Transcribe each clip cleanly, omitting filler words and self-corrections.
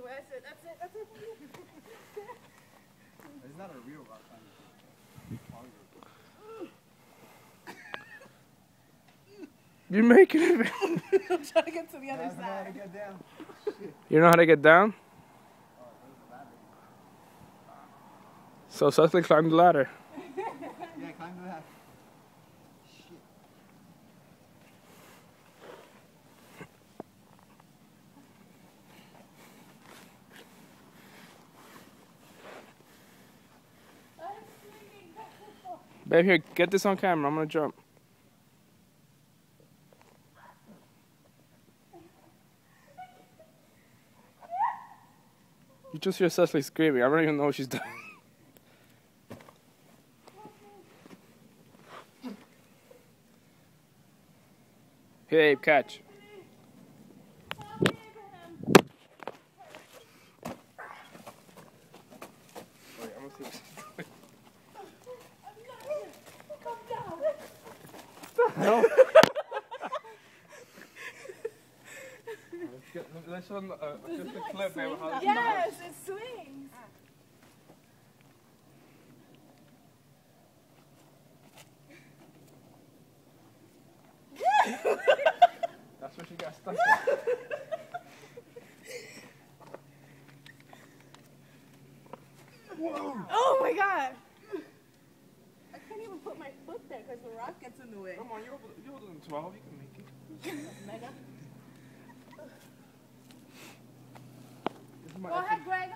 anyway. That's it. It's not a real rock climber. You're making it. I'm trying to get to the other side. I know how to get down. You know how to get down? So Cecily climbed the ladder. Yeah, climb the ladder. Shit. Babe, here, get this on camera. I'm gonna jump. You just hear Cecily screaming. I don't even know what she's doing. Hey, catch. Wait, I'm gonna see what she's doing. Come down. No. Let's show them just a clip, babe. Yes, it swings. That's where she got stuck. Whoa! Oh my god. I can't even put my foot there because the rock gets in the way. Come on, you're older than 12. You can make it. Mega. This is my Go epic. ahead, Greg.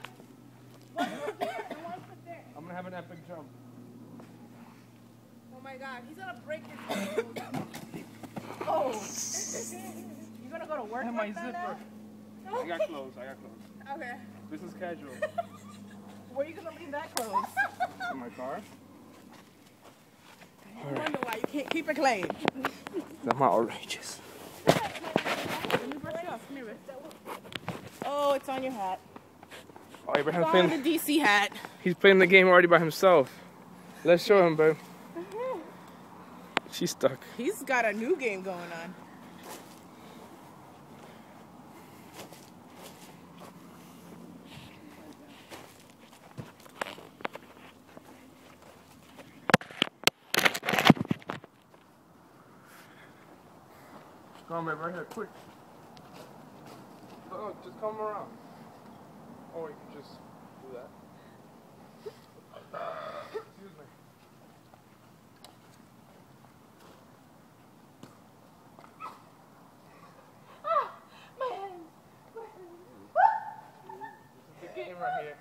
One foot there and one foot there. I'm gonna have an epic jump. Oh my god, he's gonna break his nose. Oh. You gonna go to work? And my like that zipper. now? I got clothes. Okay. Business casual. Where are you gonna leave that clothes? In my car. I wonder why you can't keep it clean. That's my outrageous. Let me brush it off. Come here, Rick. Oh, it's on your hat. Oh, Abraham's It's on playing. the DC hat. He's playing the game already by himself. Let's show him, babe. She's stuck. He's got a new game going on. Come on, babe, right here, quick. Oh, just come around. Or you can just do that. Excuse me. My hand. This is the game right here.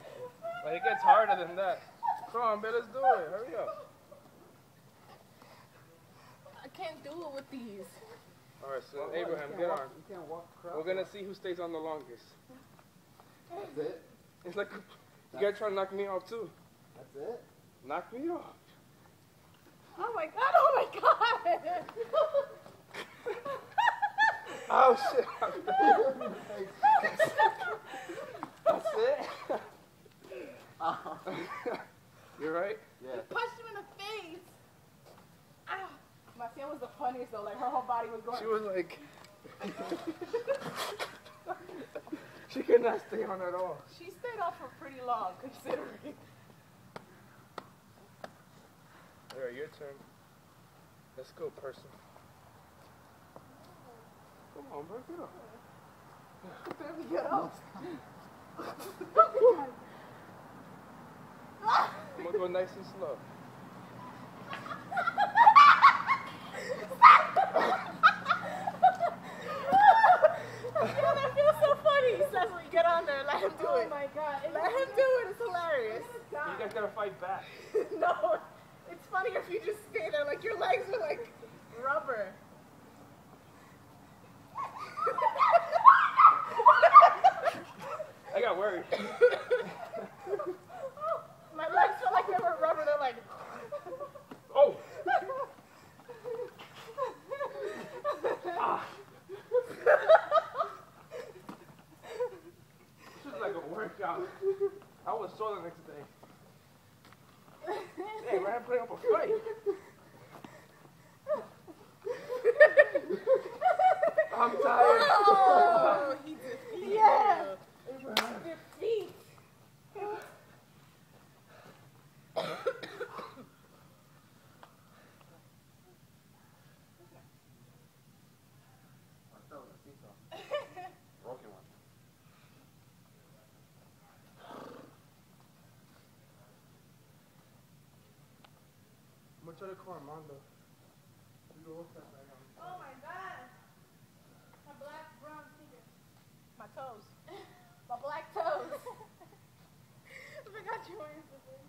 But it gets harder than that. Come on, babe, let's do it. Hurry up. I can't do it with these. Alright, so Abraham, get on. You can't walk across. We're gonna see who stays on the longest. That's it? It's like, you gotta try to knock me off too. That's it? Knock me off. Oh my god, oh my god! Oh shit. That's it? You right? Yeah. Punched him in the face! Ow! My fan was the funniest though, like her whole body was going. She was like, she could not stay on at all. She stayed off for pretty long, considering. Alright, your turn. Let's go, person. Come on, bro, get up. Baby, get up. I'm gonna go nice and slow. Yeah, that feels so funny. Cecily, get on there. Let him do it. Oh my god. Let him do it. It's hilarious. You guys gotta fight back. No, it's funnier if you just stay there. Like your legs are like rubber. I got worried. My legs felt like they were rubber. They're like. Oh! Ah. This is like a workout. I was sore the next day. Hey, we're putting up a fight. I'm tired. Oh, he did. Yeah. Oh my god. My black brown sneakers. My toes. My black toes. I forgot you were wearing slippers.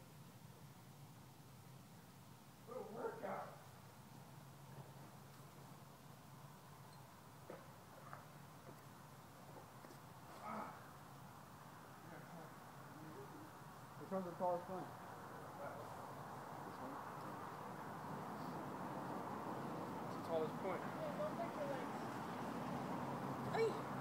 What a workout. Which one's the tallest one? This one. It's the tallest point. Yeah, don't break your legs. Ay.